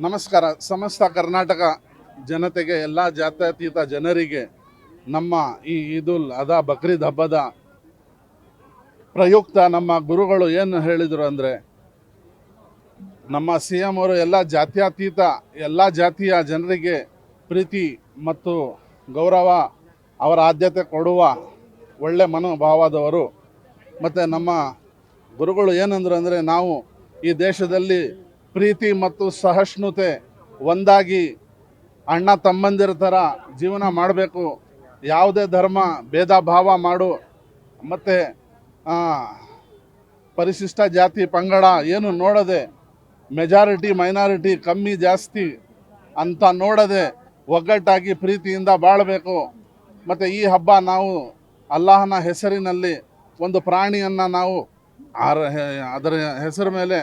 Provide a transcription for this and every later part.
ನಮಸ್ಕಾರ. ಸಮಸ್ತ ಕರ್ನಾಟಕ ಜನತೆಗೆ, ಎಲ್ಲ ಜಾತ್ಯತೀತ ಜನರಿಗೆ ನಮ್ಮ ಈ ಈದುಲ್ ಅದಾ ಬಕ್ರೀದ್ ಹಬ್ಬದ ಪ್ರಯುಕ್ತ ನಮ್ಮ ಗುರುಗಳು ಏನು ಹೇಳಿದರು ಅಂದರೆ, ನಮ್ಮ ಸಿ ಎಂ ಅವರು ಎಲ್ಲ ಜಾತ್ಯತೀತ ಎಲ್ಲ ಜಾತಿಯ ಜನರಿಗೆ ಪ್ರೀತಿ ಮತ್ತು ಗೌರವ, ಅವರ ಆದ್ಯತೆ ಕೊಡುವ ಒಳ್ಳೆ ಮನೋಭಾವದವರು. ಮತ್ತು ನಮ್ಮ ಗುರುಗಳು ಏನಂದ್ರು ಅಂದರೆ, ನಾವು ಈ ದೇಶದಲ್ಲಿ ಪ್ರೀತಿ ಮತ್ತು ಸಹಿಷ್ಣುತೆ ಒಂದಾಗಿ ಅಣ್ಣ ತಮ್ಮಂದಿರ ಥರ ಜೀವನ ಮಾಡಬೇಕು. ಯಾವುದೇ ಧರ್ಮ ಭೇದ ಭಾವ ಮಾಡು ಮತ್ತು ಪರಿಶಿಷ್ಟ ಜಾತಿ ಪಂಗಡ ಏನು ನೋಡದೆ, ಮೆಜಾರಿಟಿ ಮೈನಾರಿಟಿ ಕಮ್ಮಿ ಜಾಸ್ತಿ ಅಂತ ನೋಡದೆ ಒಗ್ಗಟ್ಟಾಗಿ ಪ್ರೀತಿಯಿಂದ ಬಾಳಬೇಕು. ಮತ್ತು ಈ ಹಬ್ಬ ನಾವು ಅಲ್ಲಾಹನ ಹೆಸರಿನಲ್ಲಿ ಒಂದು ಪ್ರಾಣಿಯನ್ನು ನಾವು ಅದರ ಹೆಸರು ಮೇಲೆ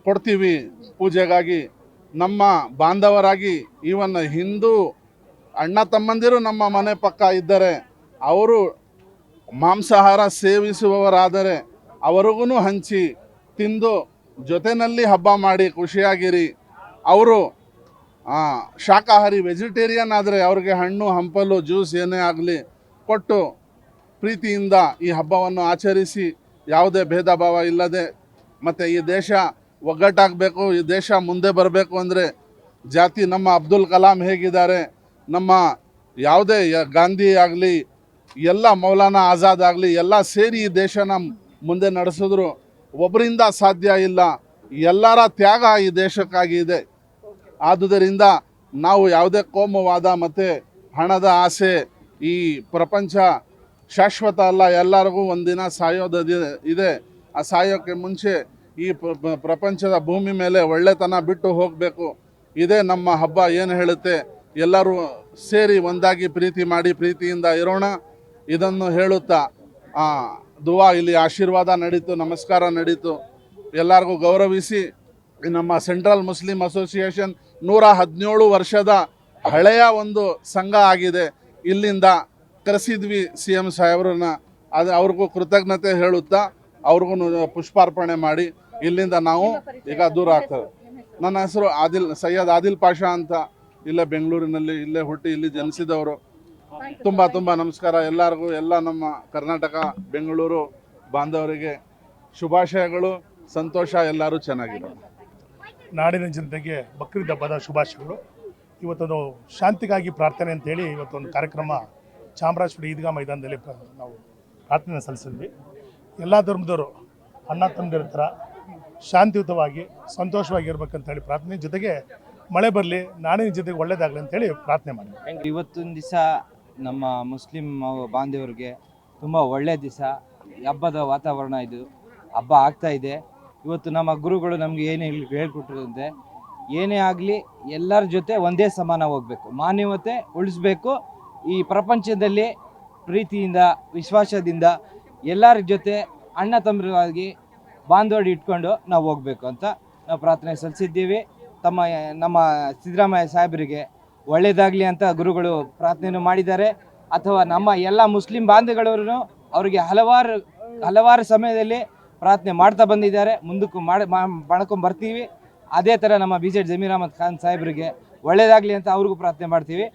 ಕೊಡ್ತೀವಿ ಪೂಜೆಗಾಗಿ. ನಮ್ಮ ಬಾಂಧವರಾಗಿ ಇವನ್ ಹಿಂದೂ ಅಣ್ಣ ತಮ್ಮಂದಿರು ನಮ್ಮ ಮನೆ ಪಕ್ಕ ಇದ್ದರೆ, ಅವರು ಮಾಂಸಾಹಾರ ಸೇವಿಸುವವರಾದರೆ ಅವರಿಗೂ ಹಂಚಿ ತಿಂದು ಜೊತೆಯಲ್ಲಿ ಹಬ್ಬ ಮಾಡಿ ಖುಷಿಯಾಗಿರಿ. ಅವರು ಶಾಕಾಹಾರಿ ವೆಜಿಟೇರಿಯನ್ ಆದರೆ ಅವ್ರಿಗೆ ಹಣ್ಣು ಹಂಪಲು ಜ್ಯೂಸ್ ಏನೇ ಆಗಲಿ ಕೊಟ್ಟು ಪ್ರೀತಿಯಿಂದ ಈ ಹಬ್ಬವನ್ನು ಆಚರಿಸಿ, ಯಾವುದೇ ಭೇದ ಭಾವ ಇಲ್ಲದೆ. ಮತ್ತು ಈ ದೇಶ ಒಗ್ಗಟ್ಟಾಗಬೇಕು, ಈ ದೇಶ ಮುಂದೆ ಬರಬೇಕು ಅಂದರೆ ಜಾತಿ, ನಮ್ಮ ಅಬ್ದುಲ್ ಕಲಾಂ ಹೇಗಿದ್ದಾರೆ, ನಮ್ಮ ಯಾವುದೇ ಗಾಂಧಿ ಆಗಲಿ, ಎಲ್ಲ ಮೌಲಾನಾ ಆಜಾದ್ ಆಗಲಿ, ಎಲ್ಲ ಸೇರಿ ಈ ದೇಶನ ಮುಂದೆ ನಡೆಸಿದ್ರು. ಒಬ್ಬರಿಂದ ಸಾಧ್ಯ ಇಲ್ಲ, ಎಲ್ಲರ ತ್ಯಾಗ ಈ ದೇಶಕ್ಕಾಗಿ ಇದೆ. ಆದುದರಿಂದ ನಾವು ಯಾವುದೇ ಕೋಮುವಾದ ಮತ್ತು ಹಣದ ಆಸೆ, ಈ ಪ್ರಪಂಚ ಶಾಶ್ವತ ಅಲ್ಲ, ಎಲ್ಲರಿಗೂ ಒಂದಿನ ಸಾಯೋದು ಇದೆ. ಆ ಸಾಯೋಕ್ಕೆ ಮುಂಚೆ ಈ ಪ್ರಪಂಚದ ಭೂಮಿ ಮೇಲೆ ಒಳ್ಳೆತನ ಬಿಟ್ಟು ಹೋಗಬೇಕು. ಇದೇ ನಮ್ಮ ಹಬ್ಬ ಏನು ಹೇಳುತ್ತೆ. ಎಲ್ಲರೂ ಸೇರಿ ಒಂದಾಗಿ ಪ್ರೀತಿ ಮಾಡಿ ಪ್ರೀತಿಯಿಂದ ಇರೋಣ. ಇದನ್ನು ಹೇಳುತ್ತಾ ದುವಾ, ಇಲ್ಲಿ ಆಶೀರ್ವಾದ ನಡೀತು, ನಮಸ್ಕಾರ ನಡೀತು. ಎಲ್ಲರಿಗೂ ಗೌರವಿಸಿ, ನಮ್ಮ ಸೆಂಟ್ರಲ್ ಮುಸ್ಲಿಂ ಅಸೋಸಿಯೇಷನ್ 117 ವರ್ಷದ ಹಳೆಯ ಒಂದು ಸಂಘ ಆಗಿದೆ. ಇಲ್ಲಿಂದ ಕರೆಸಿದ್ವಿ ಸಿ ಎಂ ಸಾಹೇಬ್ರನ್ನ. ಅವ್ರಿಗೂ ಕೃತಜ್ಞತೆ ಹೇಳುತ್ತಾ ಅವ್ರಿಗೂ ಪುಷ್ಪಾರ್ಪಣೆ ಮಾಡಿ ಇಲ್ಲಿಂದ ನಾವು ಈಗ ದೂರ ಆಗ್ತದೆ. ನನ್ನ ಹೆಸರು ಸೈಯದ್ ಆದಿಲ್ ಪಾಷಾ ಅಂತ, ಇಲ್ಲೇ ಬೆಂಗಳೂರಿನಲ್ಲಿ ಇಲ್ಲೇ ಹುಟ್ಟಿ ಇಲ್ಲಿ ಜನಿಸಿದವರು. ತುಂಬ ನಮಸ್ಕಾರ ಎಲ್ಲರಿಗೂ. ಎಲ್ಲ ನಮ್ಮ ಕರ್ನಾಟಕ ಬೆಂಗಳೂರು ಬಾಂಧವರಿಗೆ ಶುಭಾಶಯಗಳು. ಸಂತೋಷ, ಎಲ್ಲರೂ ಚೆನ್ನಾಗಿದ್ದಾರೆ. ನಾಡಿನ ಜನತೆಗೆ ಬಕ್ರೀದ್ ಹಬ್ಬದ ಶುಭಾಶಯಗಳು. ಇವತ್ತೊಂದು ಶಾಂತಿಗಾಗಿ ಪ್ರಾರ್ಥನೆ ಅಂತೇಳಿ ಇವತ್ತೊಂದು ಕಾರ್ಯಕ್ರಮ ಚಾಮರಾಜಪೇಟೆ ಈದ್ಗಾ ಮೈದಾನದಲ್ಲಿ ನಾವು ಪ್ರಾರ್ಥನೆ ಸಲ್ಲಿಸಿದ್ವಿ. ಎಲ್ಲ ಧರ್ಮದವರು ಅಣ್ಣ ತಮ್ಮದಿರ ಥರ ಶಾಂತಿಯುತವಾಗಿ ಸಂತೋಷವಾಗಿರ್ಬೇಕಂತೇಳಿ ಪ್ರಾರ್ಥನೆ, ಜೊತೆಗೆ ಮಳೆ ಬರಲಿ, ನಾಡಿನ ಜೊತೆಗೆ ಒಳ್ಳೇದಾಗಲಿ ಅಂತೇಳಿ ಪ್ರಾರ್ಥನೆ ಮಾಡಿದ್ವಿ. ಇವತ್ತೊಂದು ದಿವಸ ನಮ್ಮ ಮುಸ್ಲಿಂ ಬಾಂಧವರಿಗೆ ತುಂಬ ಒಳ್ಳೆಯ ದಿವಸ, ಹಬ್ಬದ ವಾತಾವರಣ, ಇದು ಹಬ್ಬ ಆಗ್ತಾ ಇದೆ. ಇವತ್ತು ನಮ್ಮ ಗುರುಗಳು ನಮಗೆ ಏನು ಹೇಳ್ಕೊಟ್ಟಿರೋದಂತೆ, ಏನೇ ಆಗಲಿ ಎಲ್ಲರ ಜೊತೆ ಒಂದೇ ಸಮಾನ ಹೋಗಬೇಕು, ಮಾನವತೆ ಉಳಿಸ್ಬೇಕು. ಈ ಪ್ರಪಂಚದಲ್ಲಿ ಪ್ರೀತಿಯಿಂದ ವಿಶ್ವಾಸದಿಂದ ಎಲ್ಲರ ಜೊತೆ ಅಣ್ಣ ತಮ್ಮರಾಗಿ ಬಾಂಧವ್ಯ ಇಟ್ಕೊಂಡು ನಾವು ಹೋಗಬೇಕು ಅಂತ ನಾವು ಪ್ರಾರ್ಥನೆ ಸಲ್ಲಿಸಿದ್ದೀವಿ. ನಮ್ಮ ಸಿದ್ದರಾಮಯ್ಯ ಸಾಹೇಬರಿಗೆ ಒಳ್ಳೆಯದಾಗಲಿ ಅಂತ ಗುರುಗಳು ಪ್ರಾರ್ಥನೆಯನ್ನು ಮಾಡಿದ್ದಾರೆ. ಅಥವಾ ನಮ್ಮ ಎಲ್ಲ ಮುಸ್ಲಿಂ ಬಾಂಧವಗಳವರು ಅವರಿಗೆ ಹಲವಾರು ಸಮಯದಲ್ಲಿ ಪ್ರಾರ್ಥನೆ ಮಾಡ್ತಾ ಬಂದಿದ್ದಾರೆ, ಮುಂದಕ್ಕೂ ಮಾಡ್ಕೊಂಡು ಬರ್ತೀವಿ. ಅದೇ ಥರ ನಮ್ಮ BZ ಜಮೀರ್ ಅಹಮದ್ ಖಾನ್ ಸಾಹೇಬರಿಗೆ ಒಳ್ಳೆಯದಾಗಲಿ ಅಂತ ಅವ್ರಿಗೂ ಪ್ರಾರ್ಥನೆ ಮಾಡ್ತೀವಿ.